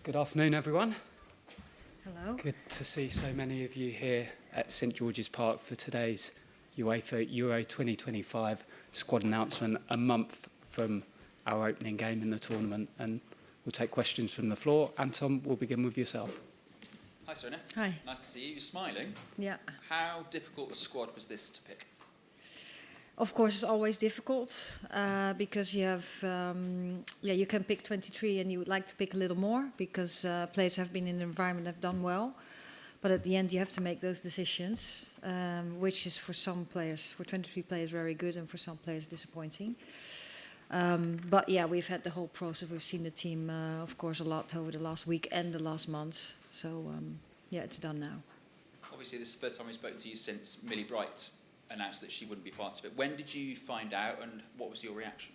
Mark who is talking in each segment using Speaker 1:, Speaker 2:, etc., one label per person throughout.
Speaker 1: Good afternoon, everyone.
Speaker 2: Hello.
Speaker 1: Good to see so many of you here at St George's Park for today's UEFA Euro 2025 squad announcement, a month from our opening game in the tournament. And we'll take questions from the floor. Anton, we'll begin with yourself.
Speaker 3: Hi, Sarina.
Speaker 2: Hi.
Speaker 3: Nice to see you. You're smiling.
Speaker 2: Yeah.
Speaker 3: How difficult a squad was this to pick?
Speaker 2: Of course, it's always difficult because you have, you can pick 23 and you would like to pick a little more because players have been in the environment, have done well. But at the end, you have to make those decisions, which is for some players, for 23 players, very good, and for some players, disappointing. But yeah, we've had the whole process. We've seen the team, of course, a lot over the last week and the last months. So yeah, it's done now.
Speaker 3: Obviously, this is the first time we've spoken to you since Millie Bright announced that she wouldn't be part of it. When did you find out, and what was your reaction?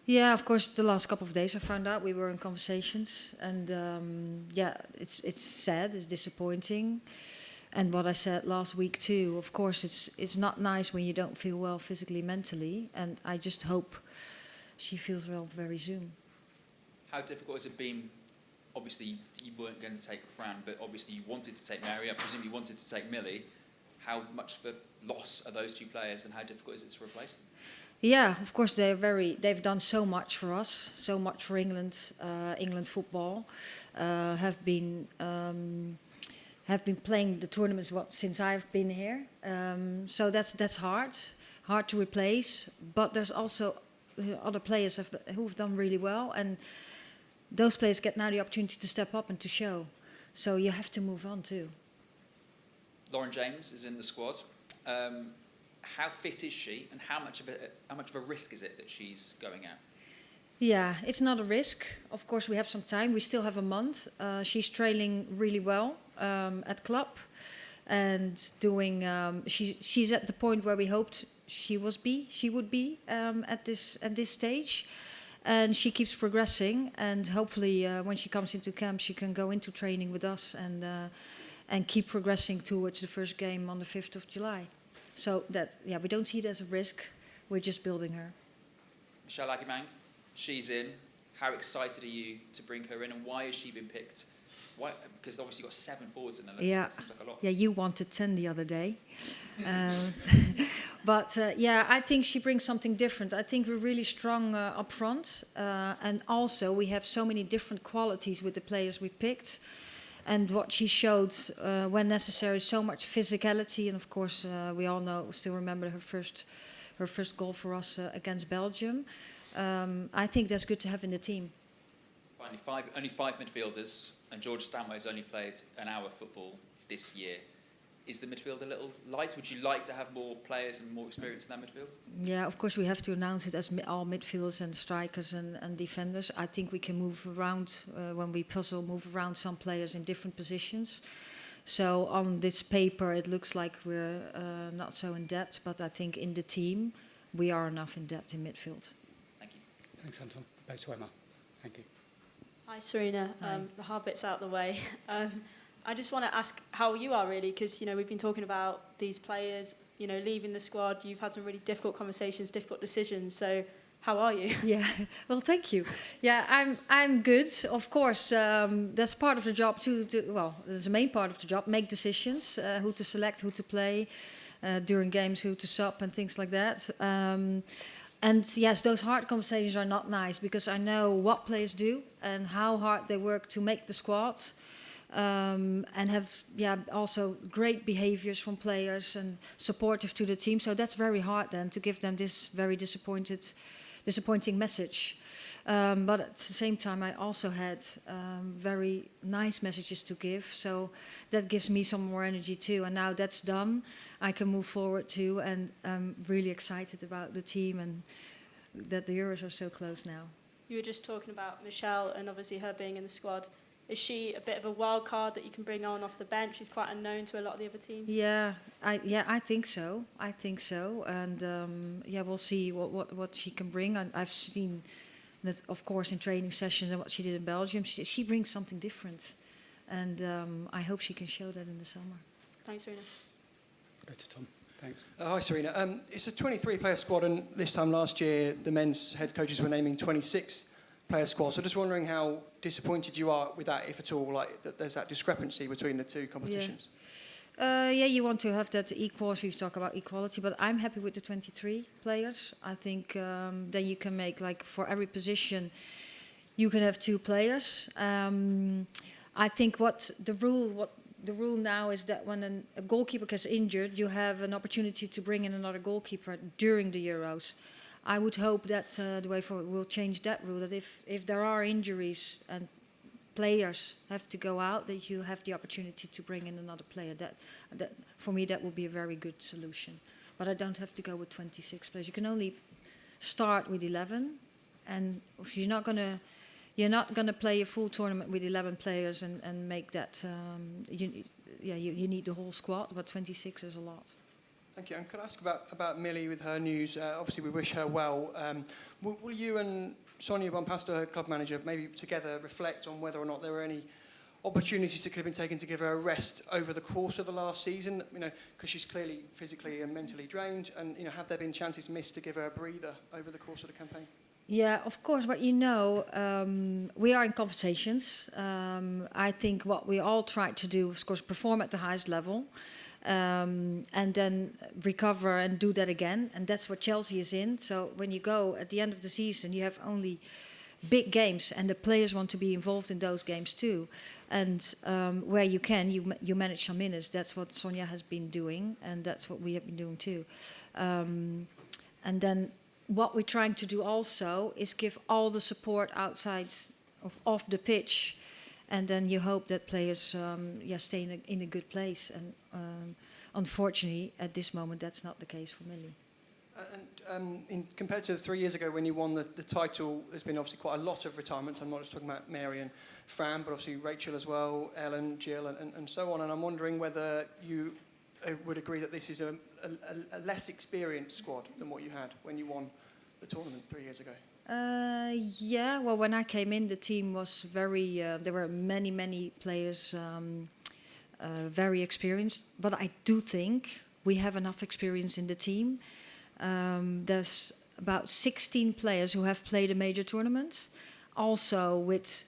Speaker 2: Yeah, of course, the last couple of days I found out. We were in conversations, and yeah, it's sad, it's disappointing. And what I said last week too, of course, it's not nice when you don't feel well physically, mentally, and I just hope she feels well very soon.
Speaker 3: How difficult has it been? Obviously, you weren't going to take Fran, but obviously you wanted to take Mary. I presume you wanted to take Millie. How much of a loss are those two players, and how difficult is it to replace them?
Speaker 2: Yeah, of course they've done so much for us, so much for England, England football. Have been playing the tournaments since I've been here. So that's hard to replace. But there's also other players who've done really well, and those players get now the opportunity to step up and to show. So you have to move on too.
Speaker 3: Lauren James is in the squad. How fit is she, and how much of a risk is it that she's going out?
Speaker 2: Yeah, it's not a risk. Of course, we have some time. We still have a month. She's training really well at club, and doing. She's at the point where we hoped she would be at this stage, and she keeps progressing. And hopefully, when she comes into camp, she can go into training with us and keep progressing towards the first game on the 5th of July. So that, yeah, we don't see it as a risk. We're just building her.
Speaker 3: Michelle Agyemang, she's in. How excited are you to bring her in, and why has she been picked? Why? Because obviously you've got 7 forwards in the list.
Speaker 2: Yeah.
Speaker 3: That seems like a lot.
Speaker 2: Yeah, you wanted 10 the other day. But yeah, I think she brings something different. I think we're really strong up front. And also we have so many different qualities with the players we picked. And what she showed when necessary, so much physicality, and of course we all still remember her first goal for us against Belgium. I think that's good to have in the team.
Speaker 3: Finally, only five midfielders, and George Stanway's only played an hour of football this year. Is the midfield a little light? Would you like to have more players and more experience in that midfield?
Speaker 2: Yeah, of course we have to announce it as all midfielders and strikers and defenders. I think we can move around, when we puzzle, move around some players in different positions. So on this paper it looks like we're not so in depth, but I think in the team we are enough in depth in midfield.
Speaker 3: Thank you.
Speaker 1: Thanks, Anton. Back to Emma. Thank you.
Speaker 4: Hi, Sarina.
Speaker 2: Hi.
Speaker 4: The hard bit's out of the way. I just want to ask how you are really, because we've been talking about these players, leaving the squad. You've had some really difficult conversations, difficult decisions. So, how are you?
Speaker 2: Yeah, well, thank you. Yeah, I'm good. Of course, that's part of the job too. That's the main part of the job. Make decisions, who to select, who to play during games, who to sub, and things like that. And yes, those hard conversations are not nice because I know what players do and how hard they work to make the squad. And have also great behaviors from players and supportive to the team. So that's very hard then to give them this very disappointing message. But at the same time, I also had very nice messages to give. So that gives me some more energy too. And now that's done, I can move forward too. And I'm really excited about the team and that the Euros are so close now.
Speaker 4: You were just talking about Michelle and obviously her being in the squad. Is she a bit of a wild card that you can bring on off the bench? She's quite unknown to a lot of the other teams.
Speaker 2: Yeah, I think so. And we'll see what she can bring. I've seen that, of course, in training sessions and what she did in Belgium. She brings something different, and I hope she can show that in the summer.
Speaker 4: Thanks, Sarina.
Speaker 1: Go to Tom. Thanks.
Speaker 5: Hi, Sarina. It's a 23-player squad, and this time last year, the men's head coaches were naming 26 player squad. So just wondering how disappointed you are with that, if at all, like that there's that discrepancy between the two competitions.
Speaker 2: Yeah, you want to have that equal, if we talk about equality, but I'm happy with the 23 players. I think then you can make, like, for every position, you can have 2 players. I think the rule now is that when a goalkeeper gets injured, you have an opportunity to bring in another goalkeeper during the Euros. I would hope that the way forward will change that rule, that if there are injuries and players have to go out, that you have the opportunity to bring in another player. That for me, that would be a very good solution. But I don't have to go with 26 players. You can only start with 11, and if you're not gonna play a full tournament with 11 players and make that. You need the whole squad, but 26 is a lot.
Speaker 5: Thank you. And could I ask about Millie with her news? Obviously, we wish her well. Will you and Sonia Bompastor, her club manager, maybe together reflect on whether or not there were any opportunities that could have been taken to give her a rest over the course of the last season? You know, because she's clearly physically and mentally drained. And have there been chances missed to give her a breather over the course of the campaign?
Speaker 2: Yeah, of course. But we are in conversations. I think what we all try to do, of course, perform at the highest level. And then recover and do that again. And that's what Chelsea is in. So when you go at the end of the season, you have only big games, and the players want to be involved in those games too. And where you can, you manage some minutes. That's what Sonia has been doing, and that's what we have been doing too. And then what we're trying to do also is give all the support outside of the pitch. And then you hope that players stay in a good place. And unfortunately, at this moment, that's not the case for Millie.
Speaker 5: Compared to 3 years ago when you won the title, there's been obviously quite a lot of retirements. I'm not just talking about Mary and Fran, but obviously Rachel as well, Ellen, Jill, and so on. And I'm wondering whether you would agree that this is a less experienced squad than what you had when you won the tournament 3 years ago.
Speaker 2: Well, when I came in, the team was very. There were many players, very experienced. But I do think we have enough experience in the team. There's about 16 players who have played a major tournament. Also, with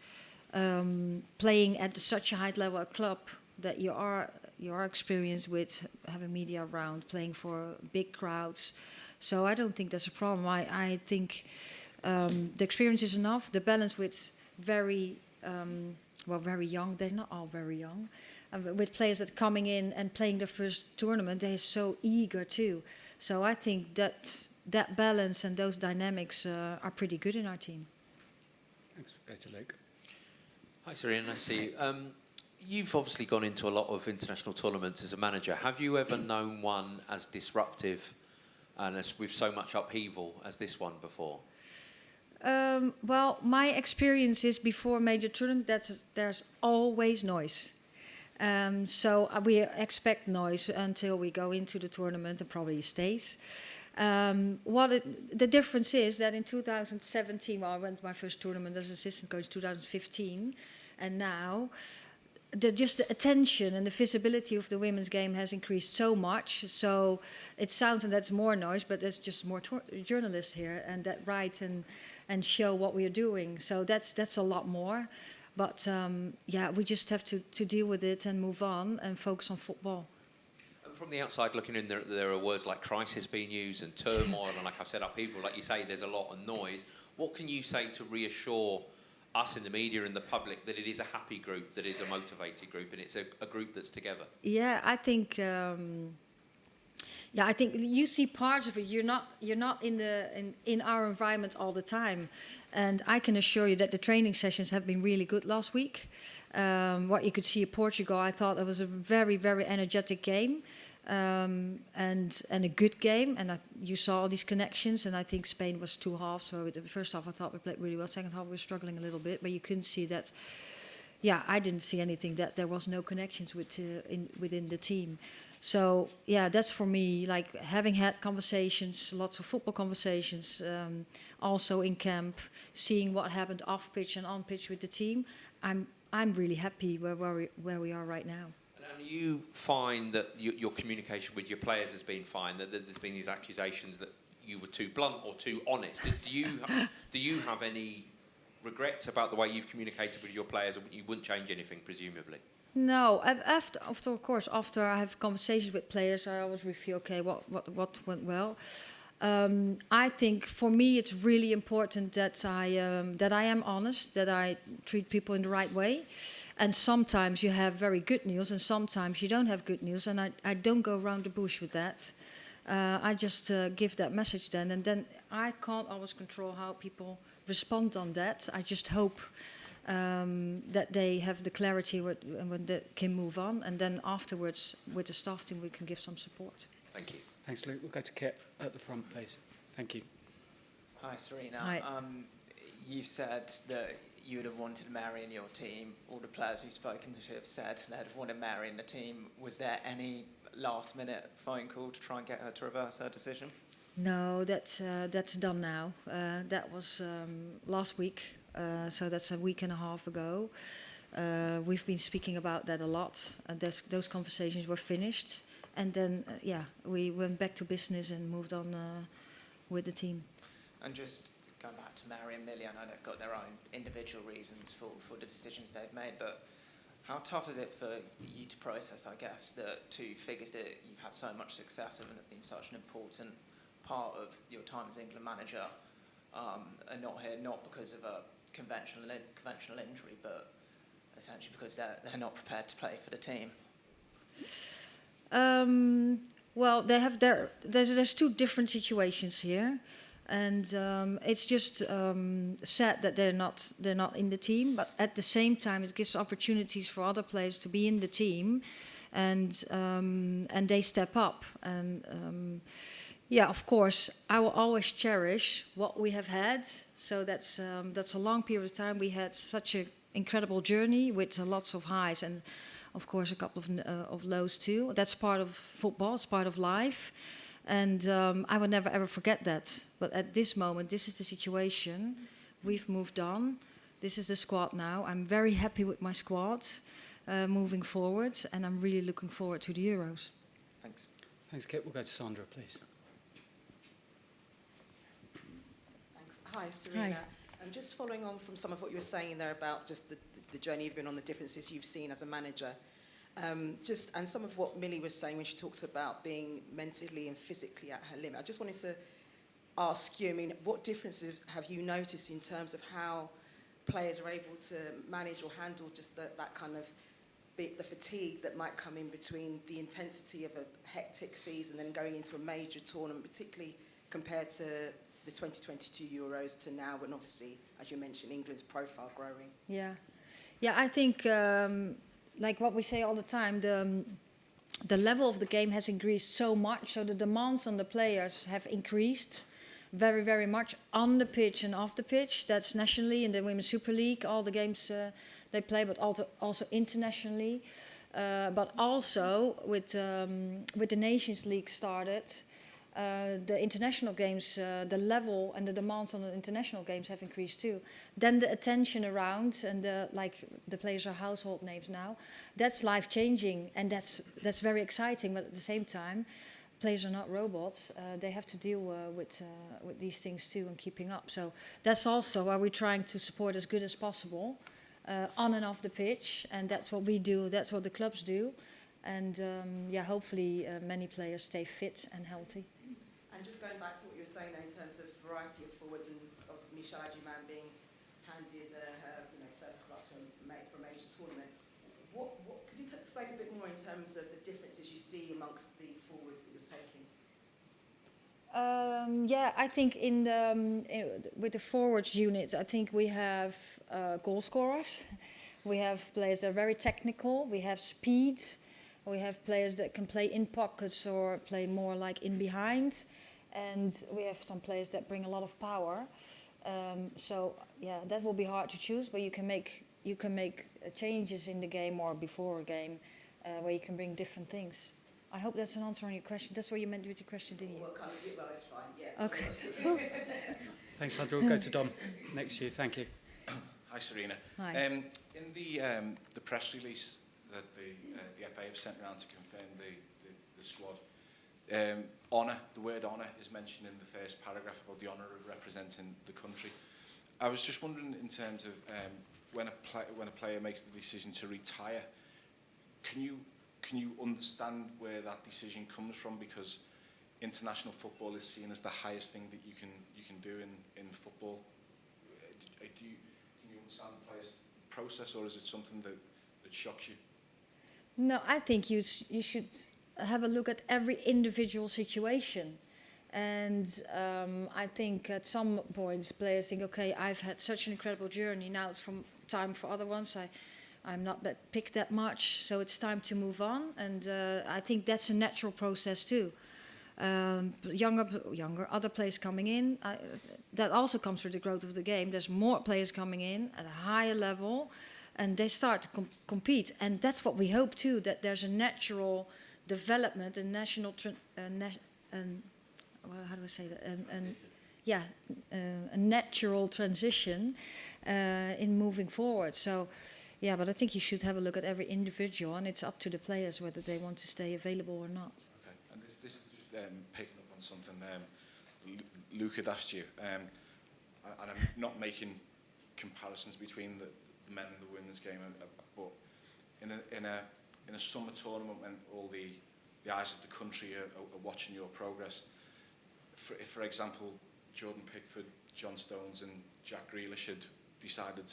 Speaker 2: playing at such a high level at club, that you are experienced with having media around, playing for big crowds. So I don't think that's a problem. I think. The experience is enough. The balance with very young. They're not all very young. With players that are coming in and playing their first tournament, they're so eager too. So I think that balance and those dynamics are pretty good in our team.
Speaker 1: Thanks. Go to Luke.
Speaker 6: Hi, Sarina. Nice to see you. You've obviously gone into a lot of international tournaments as a manager. Have you ever known one as disruptive and with so much upheaval as this one before?
Speaker 2: Well, my experience is before major tournament that there's always noise. So we expect noise until we go into the tournament and probably stays. The difference is that in 2017, well, I went to my first tournament as assistant coach 2015, and now just the attention and the visibility of the women's game has increased so much. So it sounds, and that's more noise, but there's just more journalists here and that write and show what we are doing. So that's a lot more. But we just have to deal with it and move on and focus on football.
Speaker 6: From the outside looking in, there are words like crisis being used and turmoil and, like I've said, upheaval. Like you say, there's a lot of noise. What can you say to reassure us in the media and the public that it is a happy group, that it is a motivated group, and it's a group that's together?
Speaker 2: Yeah, I think... I think you see parts of it. You're not in our environment all the time, and I can assure you that the training sessions have been really good last week. What you could see at Portugal, I thought it was a very energetic game, and a good game. And you saw all these connections. And I think Spain was 2 halves. So the first half I thought we played really well. Second half we were struggling a little bit, but you couldn't see that. Yeah, I didn't see anything that there was no connections within the team. So, that's for me, like having had conversations, lots of football conversations, also in camp, seeing what happened off pitch and on pitch with the team. I'm really happy where we are right now.
Speaker 6: And you find that your communication with your players has been fine, that there's been these accusations that you were too blunt or too honest. Do you have any regrets about the way you've communicated with your players, or you wouldn't change anything, presumably?
Speaker 2: No, after I have conversations with players, I always review, okay, what went well. I think for me it's really important that I am honest, that I treat people in the right way. And sometimes you have very good news, and sometimes you don't have good news, and I don't go around the bush with that. I just give that message then, and then I can't always control how people respond on that. I just hope that they have the clarity when they can move on, and then afterwards with the staff team we can give some support.
Speaker 6: Thank you.
Speaker 1: Thanks, Luke. We'll go to Kit at the front, please. Thank you.
Speaker 7: Hi, Sarina.
Speaker 2: Hi.
Speaker 7: You said that you would have wanted Mary in your team. All the players we've spoken to have said they'd have wanted Mary in the team. Was there any last-minute phone call to try and get her to reverse her decision?
Speaker 2: No, that's done now. That was last week, so that's a week and a half ago. We've been speaking about that a lot. Those conversations were finished, and then we went back to business and moved on with the team.
Speaker 7: And just going back to Mary and Millie, I know they've got their own individual reasons for the decisions they've made, but how tough is it for you to process, I guess, that two figures that you've had so much success with and have been such an important part of your time as England manager are not here, not because of a conventional injury, but essentially because they're not prepared to play for the team?
Speaker 2: Well, there's two different situations here, and it's just sad that they're not in the team. But at the same time, it gives opportunities for other players to be in the team, and they step up. And of course, I will always cherish what we have had. So that's a long period of time. We had such an incredible journey with lots of highs and, of course, a couple of lows too. That's part of football. It's part of life. And I will never, ever forget that. But at this moment, this is the situation. We've moved on. This is the squad now. I'm very happy with my squad moving forward. And I'm really looking forward to the Euros.
Speaker 7: Thanks.
Speaker 1: Thanks, Kit. We'll go to Sandra, please.
Speaker 8: Thanks. Hi, Sarina.
Speaker 2: Hi.
Speaker 8: I'm just following on from some of what you were saying there about just the journey you've been on, the differences you've seen as a manager. And some of what Millie was saying when she talks about being mentally and physically at her limit. I just wanted to ask you, I mean, what differences have you noticed in terms of how players are able to manage or handle just that kind of the fatigue that might come in between the intensity of a hectic season and going into a major tournament, particularly compared to the 2022 Euros to now, when obviously, as you mentioned, England's profile growing?
Speaker 2: Yeah, I think like what we say all the time, the level of the game has increased so much, so the demands on the players have increased very, very much on the pitch and off the pitch. That's nationally in the Women's Super League, all the games they play, but also internationally. But also with the Nations League started, the international games, the level and the demands on the international games have increased too. Then the attention around and the players are household names now. That's life changing, and that's very exciting. But at the same time, players are not robots. They have to deal with these things too and keeping up. So that's also why we're trying to support as good as possible on and off the pitch, and that's what we do. That's what the clubs do, and hopefully many players stay fit and healthy.
Speaker 8: And just going back to what you were saying in terms of variety of forwards and of Agyemang being handed her first club to for a major tournament, what could you explain a bit more in terms of the differences you see amongst the forwards that you're taking?
Speaker 2: I think with the forwards unit, I think we have goal scorers. We have players that are very technical. We have speed. We have players that can play in pockets or play more like in behind. And we have some players that bring a lot of power. That will be hard to choose, but you can make changes in the game or before a game where you can bring different things. I hope that's an answer on your question. That's what you meant with your question, didn't you?
Speaker 8: Well, it's fine, yeah.
Speaker 2: Okay.
Speaker 1: Thanks, Sandra. We'll go to Dom next to you. Thank you.
Speaker 9: Hi, Sarina.
Speaker 2: Hi.
Speaker 9: In the press release that the FA have sent around to confirm the squad, honour, the word honour is mentioned in the first paragraph about the honour of representing the country. I was just wondering in terms of when a player makes the decision to retire, can you understand where that decision comes from? Because international football is seen as the highest thing that you can do in football. Can you understand the player's process, or is it something that shocks you?
Speaker 2: No, I think you should have a look at every individual situation. And I think at some points players think, okay, I've had such an incredible journey, now it's time for other ones. I'm not picked that much, so it's time to move on. And I think that's a natural process too. Younger, other players coming in, that also comes through the growth of the game. There's more players coming in at a higher level, and they start to compete. And that's what we hope too, that there's a natural development, a national, how do I say that? A natural transition in moving forward. So, yeah, but I think you should have a look at every individual, and it's up to the players whether they want to stay available or not.
Speaker 9: Okay, and this is just picking up on something Luke had asked you, and I'm not making comparisons between the men and the women's game, but in a summer tournament when all the eyes of the country are watching your progress. If, for example, Jordan Pickford, John Stones and Jack Grealish had decided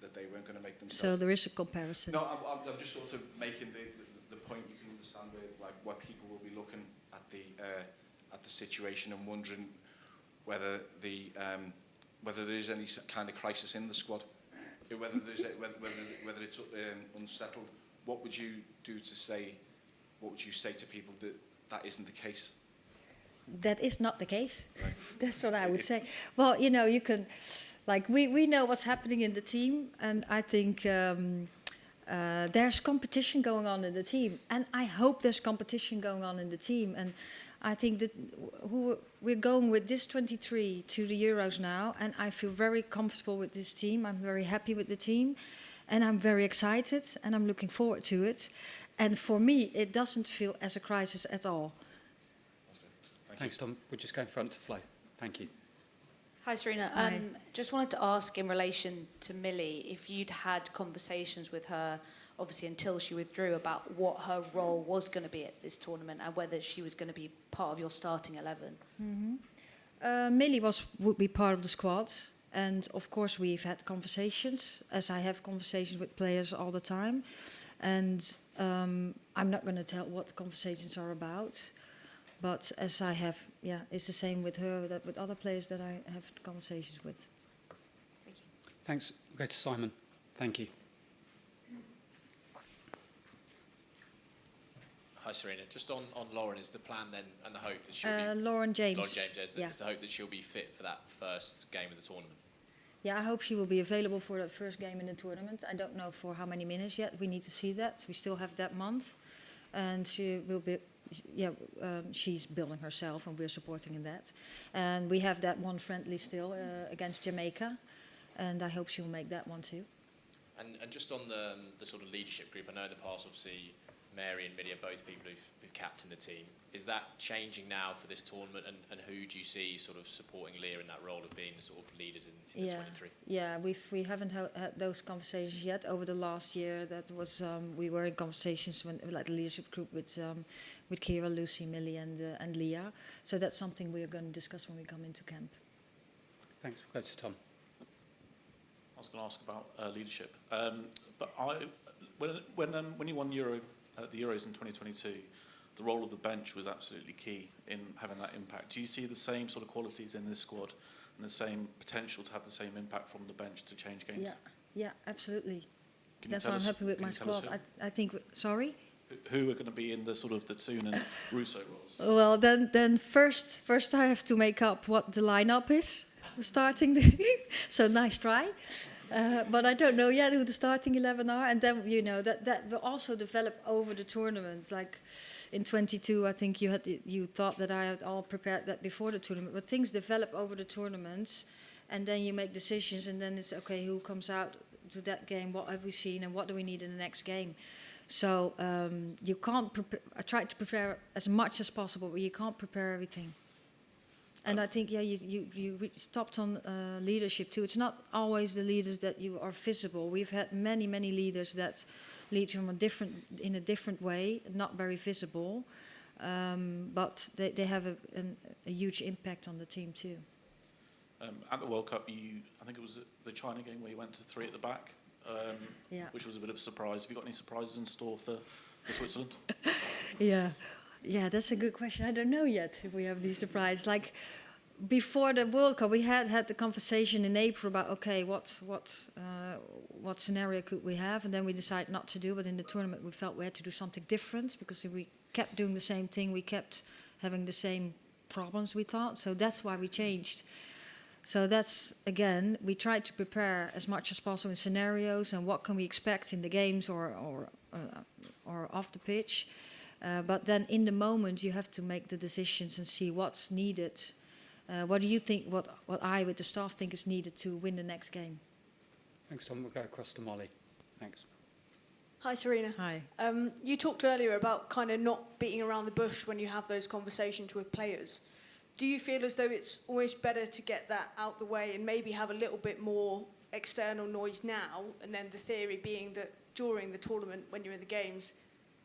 Speaker 9: that they weren't going to make themselves...
Speaker 2: So there is a comparison.
Speaker 9: No, I'm just sort of making the point. You can understand where people will be looking at the situation and wondering whether there is any kind of crisis in the squad, whether it's unsettled. What would you do to say? What would you say to people that isn't the case?
Speaker 2: That is not the case.
Speaker 9: Right.
Speaker 2: That's what I would say. Well, you can, we know what's happening in the team, and I think there's competition going on in the team, and I hope there's competition going on in the team. And I think that we're going with this 23 to the Euros now, and I feel very comfortable with this team. I'm very happy with the team, and I'm very excited, and I'm looking forward to it. And for me, it doesn't feel as a crisis at all.
Speaker 1: Thanks, Tom. We'll just go in front to Flo. Thank you.
Speaker 10: Hi, Sarina.
Speaker 2: Hi.
Speaker 10: Just wanted to ask in relation to Millie, if you'd had conversations with her, obviously until she withdrew, about what her role was going to be at this tournament and whether she was going to be part of your starting 11.
Speaker 2: Mm-hmm. Millie would be part of the squad. And of course, we've had conversations, as I have conversations with players all the time. And I'm not going to tell what the conversations are about. But as I have, it's the same with her, that with other players that I have conversations with.
Speaker 10: Thank you.
Speaker 1: Thanks. We'll go to Simon. Thank you.
Speaker 11: Hi, Sarina. Just on Lauren, is the plan then and the hope that she'll be...
Speaker 2: Lauren James.
Speaker 11: Lauren James, is the hope that she'll be fit for that first game of the tournament?
Speaker 2: Yeah, I hope she will be available for that first game in the tournament. I don't know for how many minutes yet. We need to see that. We still have that month. And she will be... she's building herself, and we're supporting in that. And we have that one friendly still against Jamaica, and I hope she will make that one too.
Speaker 11: And just on the sort of leadership group, I know in the past, obviously, Mary and Millie are both people who've captained the team. Is that changing now for this tournament, and who do you see sort of supporting Leah in that role of being the sort of leaders in the 23?
Speaker 2: Yeah, we haven't had those conversations yet over the last year. That was we were in conversations like the leadership group with Kira, Lucy, Millie, and Leah. So that's something we are going to discuss when we come into camp.
Speaker 1: Thanks. We'll go to Tom.
Speaker 12: I was going to ask about leadership, but when you won the Euros in 2022, the role of the bench was absolutely key in having that impact. Do you see the same sort of qualities in this squad and the same potential to have the same impact from the bench to change games?
Speaker 2: Yeah, absolutely.
Speaker 12: Can
Speaker 2: That's why I'm happy with my squad. I think. Sorry.
Speaker 12: Who are going to be in the sort of the Toon and Russo roles?
Speaker 2: Well, then first I have to make up what the lineup is. Starting, so nice try. But I don't know yet who the starting 11 are, and then that will also develop over the tournament. Like in 22, I think you thought that I had all prepared that before the tournament, but things develop over the tournaments, and then you make decisions, and then it's okay, who comes out to that game? What have we seen, and what do we need in the next game? So you can't prepare. I try to prepare as much as possible, but you can't prepare everything. And I think, yeah, you stopped on leadership too. It's not always the leaders that you are visible. We've had many leaders that lead from in a different way, not very visible, but they have a huge impact on the team too.
Speaker 12: At the World Cup, I think it was the China game where you went to 3 at the back, which was a bit of a surprise. Have you got any surprises in store for Switzerland?
Speaker 2: Yeah, that's a good question. I don't know yet if we have these surprises. Like before the World Cup, we had the conversation in April about okay, what scenario could we have, and then we decided not to do. But in the tournament, we felt we had to do something different because if we kept doing the same thing, we kept having the same problems. We thought so. That's why we changed. So that's again, we tried to prepare as much as possible in scenarios and what can we expect in the games or off the pitch. But then in the moment you have to make the decisions and see what's needed. What do you think, what I with the staff think is needed to win the next game?
Speaker 1: Thanks, Tom. We'll go across to Molly. Thanks.
Speaker 4: Hi, Sarina.
Speaker 2: Hi.
Speaker 4: You talked earlier about kind of not beating around the bush when you have those conversations with players. Do you feel as though it's always better to get that out the way and maybe have a little bit more external noise now, and then the theory being that during the tournament, when you're in the games,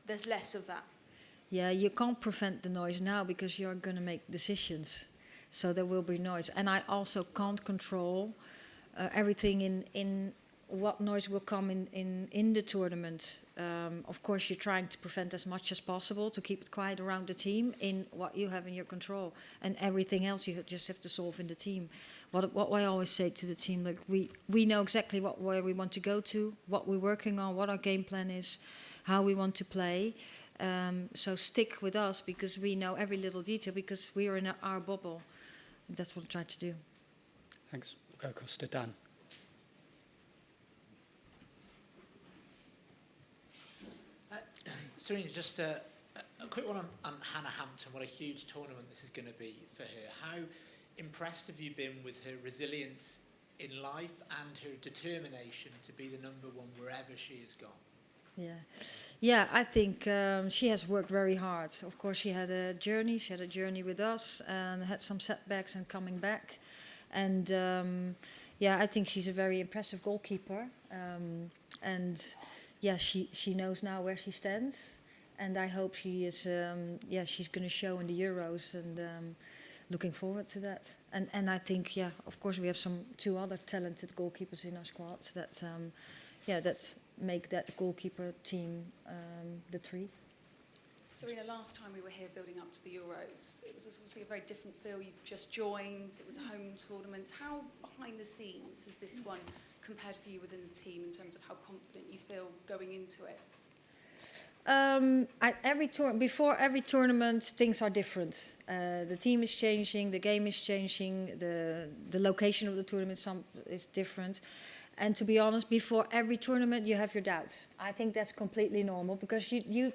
Speaker 4: there's less of that?
Speaker 2: Yeah, you can't prevent the noise now because you're going to make decisions. So there will be noise. And I also can't control everything in what noise will come in the tournament. Of course, you're trying to prevent as much as possible to keep it quiet around the team in what you have in your control. And everything else you just have to solve in the team. What I always say to the team, like we know exactly where we want to go to, what we're working on, what our game plan is, how we want to play. So stick with us because we know every little detail because we are in our bubble. That's what I try to do.
Speaker 1: Thanks. We'll go across to Dan.
Speaker 13: Sarina, just a quick one on Hannah Hampton. What a huge tournament this is going to be for her. How impressed have you been with her resilience in life and her determination to be the number one wherever she has gone?
Speaker 2: Yeah, I think she has worked very hard. Of course, she had a journey with us and had some setbacks and coming back. And I think she's a very impressive goalkeeper. She knows now where she stands. And I hope she is, she's going to show in the Euros and looking forward to that. And I think, of course, we have 2 other talented goalkeepers in our squad that make that goalkeeper team the 3.
Speaker 14: Sarina, last time we were here building up to the Euros, it was obviously a very different feel. You just joined, it was a home tournament. How behind the scenes is this one compared for you within the team in terms of how confident you feel going into it?
Speaker 2: Before every tournament, things are different. The team is changing, the game is changing, the location of the tournament is different. And to be honest, before every tournament, you have your doubts. I think that's completely normal because you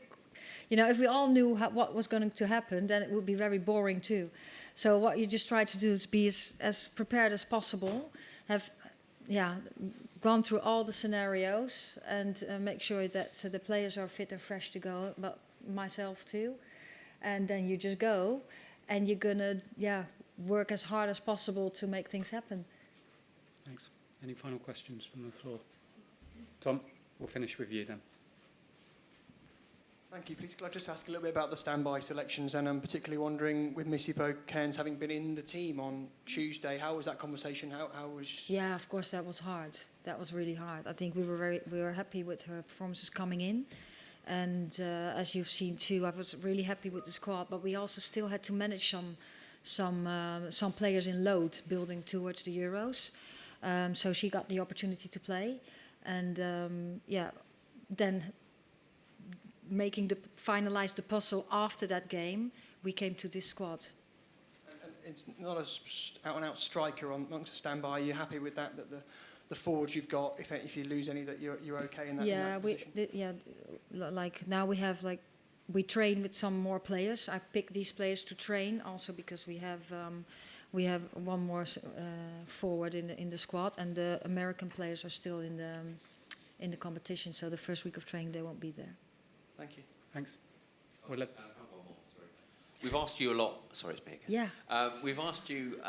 Speaker 2: know, if we all knew what was going to happen, then it would be very boring too. So what you just try to do is be as prepared as possible, have gone through all the scenarios and make sure that the players are fit and fresh to go, but myself too. And then you just go and you're going to work as hard as possible to make things happen.
Speaker 1: Thanks. Any final questions from the floor? Tom, we'll finish with you then.
Speaker 5: Thank you. Please, could I just ask a little bit about the standby selections? And I'm particularly wondering, with Missy Cairns having been in the team on Tuesday, how was that conversation? How was?
Speaker 2: Yeah, of course, that was hard. That was really hard. I think we were happy with her performances coming in, and as you've seen too, I was really happy with the squad. But we also still had to manage some players in load building towards the Euros. So she got the opportunity to play, and then finalize the puzzle after that game, we came to this squad.
Speaker 5: And it's not an out-and-out striker amongst the standby. Are you happy with that the forwards you've got, if you lose any, that you're okay in that position?
Speaker 2: Like now we train with some more players. I picked these players to train also because we have one more forward in the squad, and the American players are still in the competition. So the first week of training they won't be there.
Speaker 5: Thank you.
Speaker 1: Thanks.
Speaker 6: We've asked you a lot. Sorry, it's me again.
Speaker 2: Yeah.
Speaker 6: We've asked you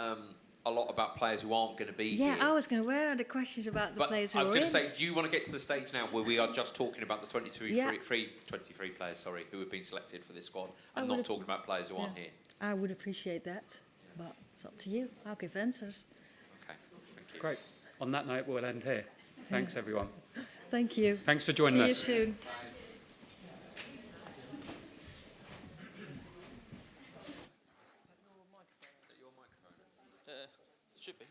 Speaker 6: a lot about players who aren't going to be
Speaker 2: Yeah,
Speaker 6: here.
Speaker 2: I was going to. Where are the questions about the
Speaker 6: But
Speaker 2: players who
Speaker 6: I'm
Speaker 2: are
Speaker 6: going
Speaker 2: in?
Speaker 6: to say, do you want to get to the stage now where we are just talking about the 23 players, who have been selected for this squad, and not talking about players who aren't here?
Speaker 2: I would appreciate that, but it's up to you. I'll give answers.
Speaker 6: Okay, thank you.
Speaker 1: Great. On that note, we'll end here. Thanks, everyone.
Speaker 2: Thank you.
Speaker 1: Thanks for joining us.
Speaker 2: See you soon.
Speaker 3: Should be.